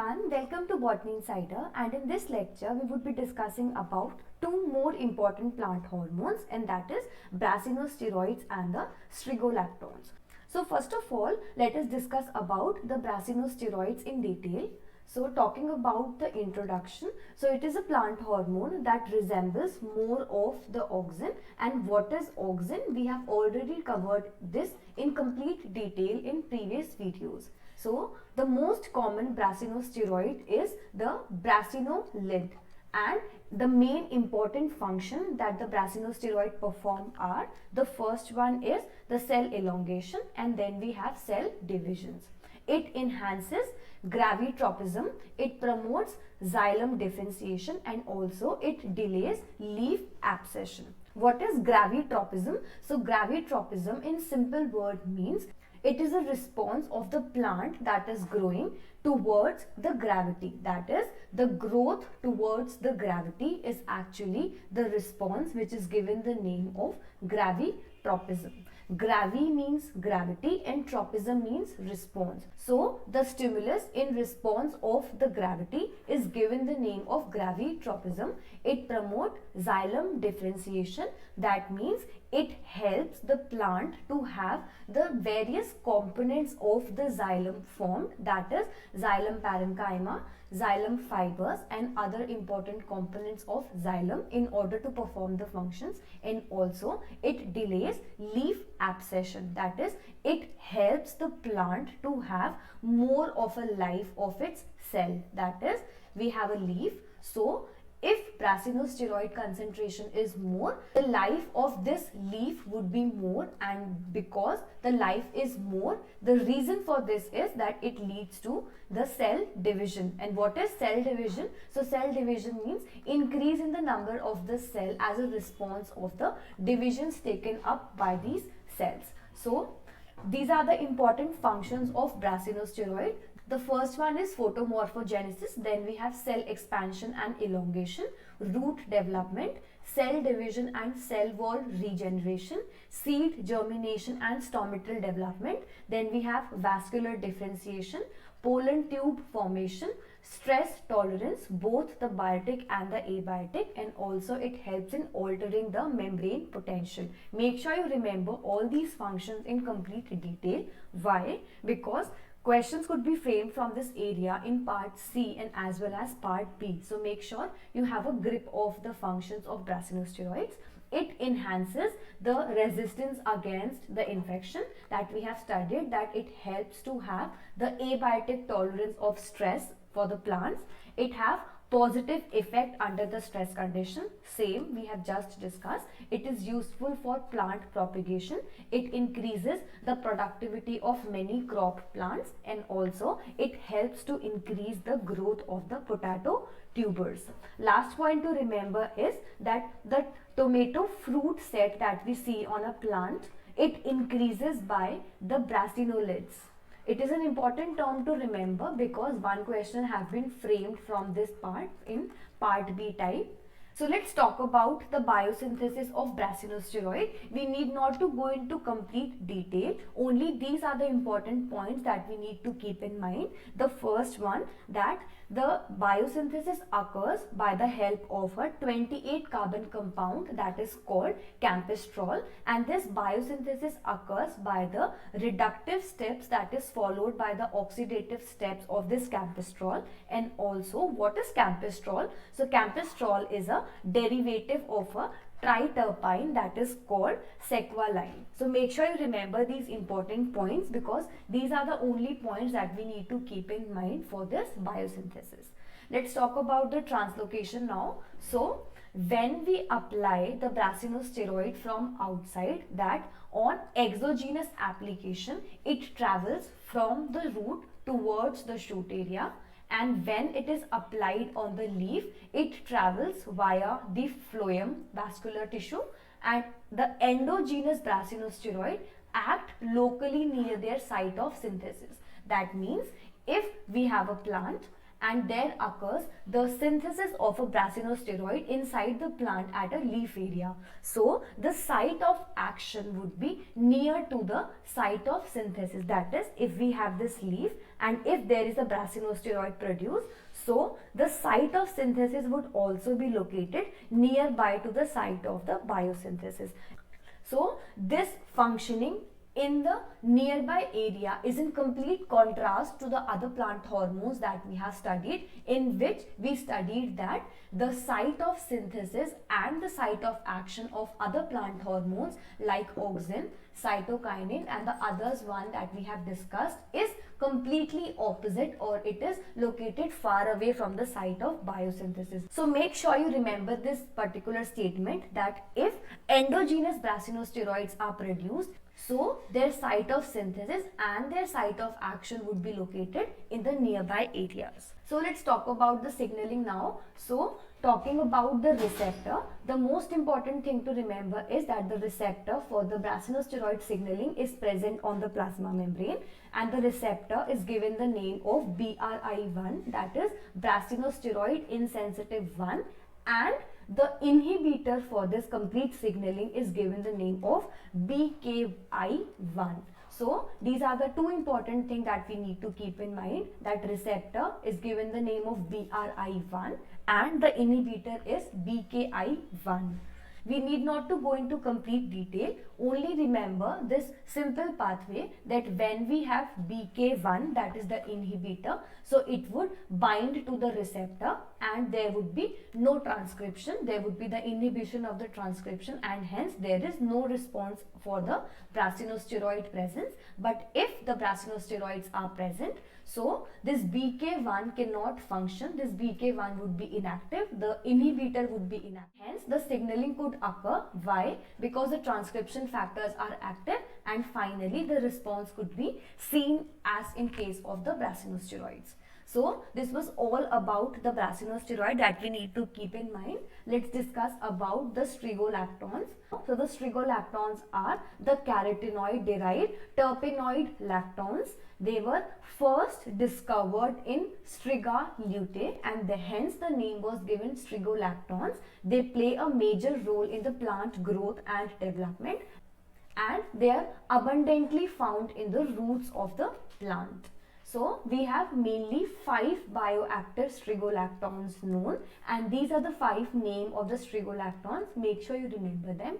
everyone, welcome to Botany Insider, and in this lecture we would be discussing about two more important plant hormones, and that is brassinosteroids and the strigolactones. So first of all, let us discuss about the brassinosteroids in detail. So talking about the introduction, so it is a plant hormone that resembles more of the auxin. And what is auxin? We have already covered this in complete detail in previous videos. So the most common brassinosteroid is the brassinolid, and the main important function that the brassinosteroid perform are, the first one is the cell elongation, and then we have cell divisions. It enhances gravitropism, it promotes xylem differentiation, and also it delays leaf abscission. What is gravitropism? So gravitropism in simple word means it is a response of the plant that is growing towards the gravity. That is, the growth towards the gravity is actually the response which is given the name of gravitropism. Gravi means gravity and tropism means response. So the stimulus in response of the gravity is given the name of gravitropism. It promotes xylem differentiation. That means it helps the plant to have the various components of the xylem formed, that is xylem parenchyma, xylem fibers and other important components of xylem in order to perform the functions. And also it delays leaf abscission, that is it helps the plant to have more of a life of its cell. That is, we have a leaf, so if brassinosteroid concentration is more, the life of this leaf would be more, and because the life is more, the reason for this is that it leads to the cell division. And what is cell division? So cell division means increase in the number of the cell as a response of the divisions taken up by these cells. So these are the important functions of brassinosteroid. The first one is photomorphogenesis, then we have cell expansion and elongation, root development, cell division and cell wall regeneration, seed germination and stomatal development, then we have vascular differentiation, pollen tube formation, stress tolerance, both the biotic and the abiotic, and also it helps in altering the membrane potential. Make sure you remember all these functions in complete detail. Why? Because questions could be framed from this area in part C and as well as part B. So make sure you have a grip of the functions of brassinosteroids. It enhances the resistance against the infection that we have studied, that it helps to have the abiotic tolerance of stress for the plants. It have positive effect under the stress condition, same we have just discussed. It is useful for plant propagation. It increases the productivity of many crop plants, and also it helps to increase the growth of the potato tubers. Last point to remember is that the tomato fruit set that we see on a plant, it increases by the brassinolids. It is an important term to remember because one question has been framed from this part in part B type. So let's talk about the biosynthesis of brassinosteroid. We need not to go into complete detail. Only these are the important points that we need to keep in mind. The first one, that the biosynthesis occurs by the help of a 28 carbon compound that is called campistrol, and this biosynthesis occurs by the reductive steps that is followed by the oxidative steps of this campistrol. And also, what is campistrol? So campistrol is a derivative of a triterpene that is called sequaline. So make sure you remember these important points because these are the only points that we need to keep in mind for this biosynthesis. Let's talk about the translocation now. So when we apply the brassinosteroid from outside, that on exogenous application, it travels from the root towards the shoot area, and when it is applied on the leaf, it travels via the phloem vascular tissue, and the endogenous brassinosteroid act locally near their site of synthesis. That means if we have a plant and there occurs the synthesis of a brassinosteroid inside the plant at a leaf area. So the site of action would be near to the site of synthesis. That is, if we have this leaf and if there is a brassinosteroid produced, so the site of synthesis would also be located nearby to the site of the biosynthesis. So this functioning in the nearby area is in complete contrast to the other plant hormones that we have studied, in which we studied that the site of synthesis and the site of action of other plant hormones like auxin, cytokinin and the others one that we have discussed is completely opposite, or it is located far away from the site of biosynthesis. So make sure you remember this particular statement, that if endogenous brassinosteroids are produced, so their site of synthesis and their site of action would be located in the nearby areas. So let's talk about the signaling now. So talking about the receptor, the most important thing to remember is that the receptor for the brassinosteroid signaling is present on the plasma membrane, and the receptor is given the name of BRI1, that is brassinosteroid insensitive 1, and the inhibitor for this complete signaling is given the name of BKI1. So these are the two important things that we need to keep in mind, that receptor is given the name of BRI1 and the inhibitor is BKI1. We need not to go into complete detail, only remember this simple pathway, that when we have BK1, that is the inhibitor, so it would bind to the receptor and there would be no transcription, there would be the inhibition of the transcription, and hence there is no response for the brassinosteroid presence. But if the brassinosteroids are present, so this BK1 cannot function, this BK1 would be inactive, the inhibitor would be inactive. Hence the signaling could occur. Why? Because the transcription factors are active, and finally the response could be seen as in case of the brassinosteroids. So this was all about the brassinosteroid that we need to keep in mind. Let's discuss about the strigolactons. So the strigolactons are the carotenoid derived terpenoid lactons. They were first discovered in Striga luteae, and hence the name was given strigolactons. They play a major role in the plant growth and development, and they are abundantly found in the roots of the plant. So we have mainly 5 bioactive strigolactons known, and these are the 5 names of the strigolactons. Make sure you remember them.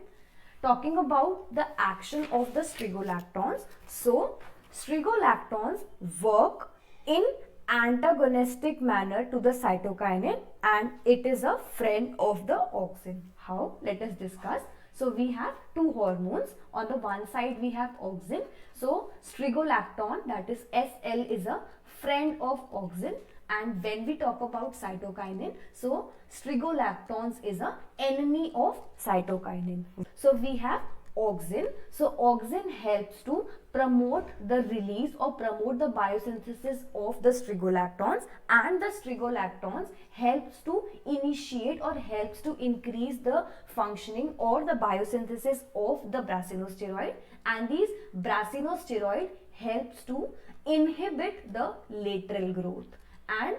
Talking about the action of the strigolactons, so strigolactons work in antagonistic manner to the cytokinin, and it is a friend of the auxin. How? Let us discuss. So we have two hormones. On the one side we have auxin. So strigolacton, that is SL, is a friend of auxin. And when we talk about cytokinin, so strigolactons is a enemy of cytokinin. So we have auxin. So auxin helps to promote the release or promote the biosynthesis of the strigolactons, and the strigolactons helps to initiate or helps to increase the functioning or the biosynthesis of the brassinosteroid, and these brassinosteroid helps to inhibit the lateral growth. And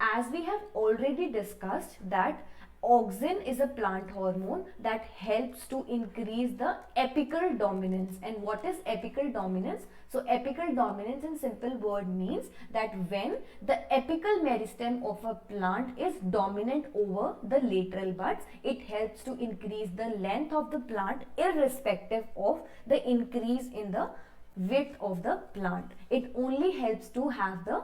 as we have already discussed that auxin is a plant hormone that helps to increase the apical dominance. And what is apical dominance? So apical dominance in simple word means that when the apical meristem of a plant is dominant over the lateral buds, it helps to increase the length of the plant irrespective of the increase in the width of the plant. It only helps to have the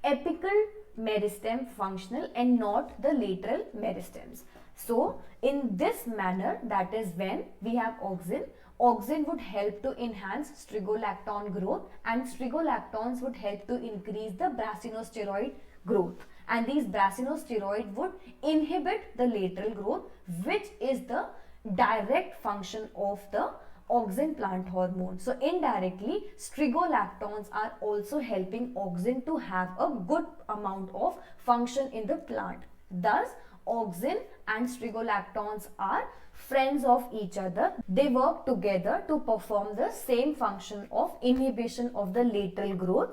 apical meristem functional and not the lateral meristems. So in this manner, that is when we have auxin, auxin would help to enhance strigolacton growth, and strigolactons would help to increase the brassinosteroid growth, and these brassinosteroid would inhibit the lateral growth, which is the direct function of the auxin plant hormone. So indirectly, strigolactons are also helping auxin to have a good amount of function in the plant. Thus, auxin and strigolactons are friends of each other. They work together to perform the same function of inhibition of the lateral growth,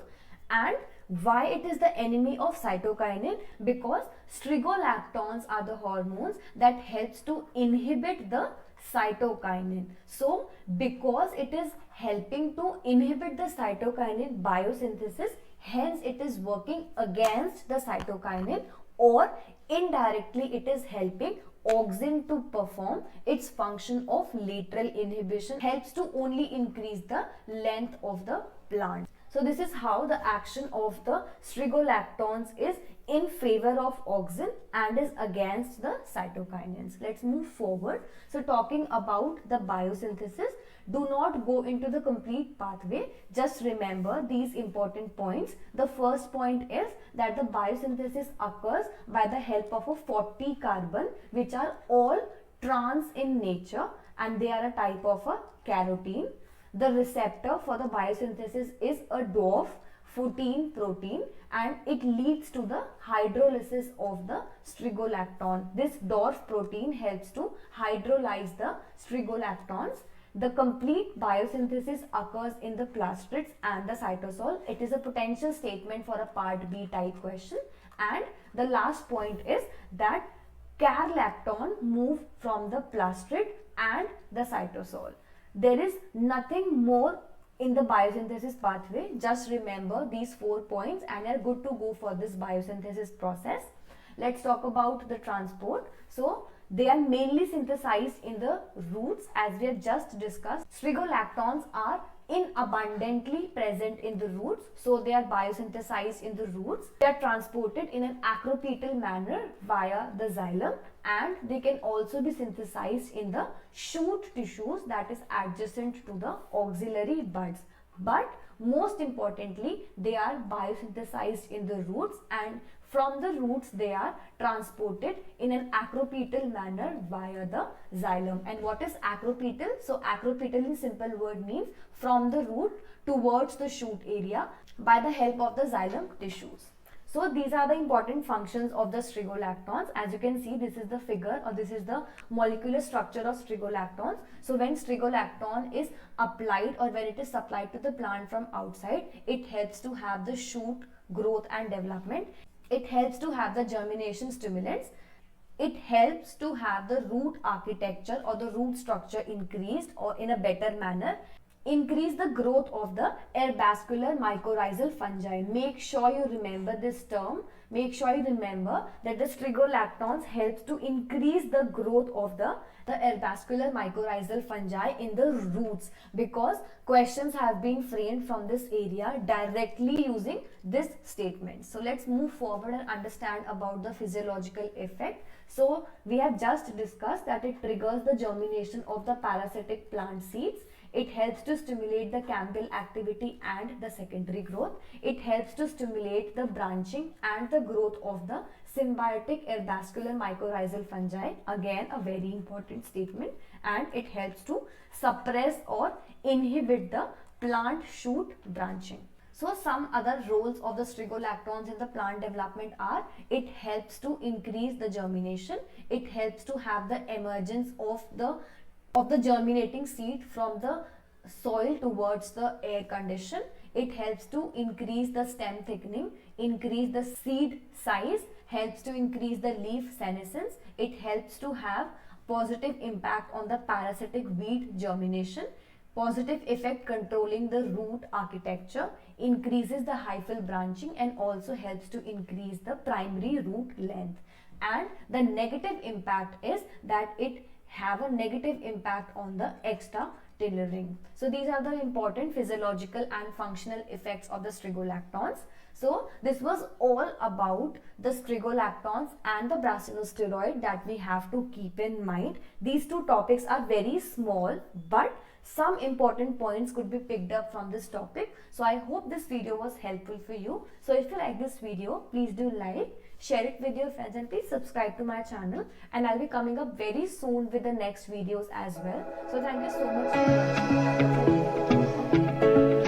and Why it is the enemy of cytokinin? Because strigolactons are the hormones that helps to inhibit the cytokinin. So because it is helping to inhibit the cytokinin biosynthesis, hence it is working against the cytokinin, or indirectly it is helping auxin to perform its function of lateral inhibition, helps to only increase the length of the plant. So this is how the action of the strigolactons is in favor of auxin and is against the cytokinins. Let's move forward. So talking about the biosynthesis, do not go into the complete pathway. Just remember these important points. The first point is that the biosynthesis occurs by the help of a 40 carbon, which are all trans in nature, and they are a type of a carotene. The receptor for the biosynthesis is a dwarf 14 protein, and it leads to the hydrolysis of the strigolacton. This dwarf protein helps to hydrolyze the strigolactons. The complete biosynthesis occurs in the plastids and the cytosol. It is a potential statement for a part B type question. And the last point is that carlacton move from the plastid and the cytosol. There is nothing more in the biosynthesis pathway. Just remember these 4 points and are good to go for this biosynthesis process. Let's talk about the transport. So they are mainly synthesized in the roots, as we have just discussed. Strigolactons are abundantly present in the roots, so they are biosynthesized in the roots. They are transported in an acropetal manner via the xylem, and they can also be synthesized in the shoot tissues that is adjacent to the auxiliary buds. But most importantly, they are biosynthesized in the roots, and from the roots they are transported in an acropetal manner via the xylem. And what is acropetal? So acropetal in simple word means from the root towards the shoot area by the help of the xylem tissues. So these are the important functions of the strigolactons. As you can see, this is the figure, or this is the molecular structure of strigolactons. So when strigolacton is applied, or when it is supplied to the plant from outside, it helps to have the shoot growth and development. It helps to have the germination stimulants. It helps to have the root architecture or the root structure increased or in a better manner. Increase the growth of the herbascular mycorrhizal fungi. Make sure you remember this term. Make sure you remember that the strigolactons helps to increase the growth of the herbascular mycorrhizal fungi in the roots, because questions have been framed from this area directly using this statement. So let's move forward and understand about the physiological effect. So we have just discussed that it triggers the germination of the parasitic plant seeds. It helps to stimulate the chemical activity and the secondary growth. It helps to stimulate the branching and the growth of the symbiotic herbascular mycorrhizal fungi. Again, a very important statement. And it helps to suppress or inhibit the plant shoot branching. So some other roles of the strigolactons in the plant development are: it helps to increase the germination. It helps to have the emergence of the germinating seed from the soil towards the air condition. It helps to increase the stem thickening, increase the seed size, helps to increase the leaf senescence. It helps to have positive impact on the parasitic weed germination, positive effect controlling the root architecture, increases the hyphal branching, and also helps to increase the primary root length. And the negative impact is that it have a negative impact on the extra tailoring. So these are the important physiological and functional effects of the strigolactons. So this was all about the strigolactons and the brasinosteroid that we have to keep in mind. These two topics are very small, but some important points could be picked up from this topic. So I hope this video was helpful for you. So if you like this video, please do like, share it with your friends, and please subscribe to my channel, and I'll be coming up very soon with the next videos as well. So thank you so much for watching.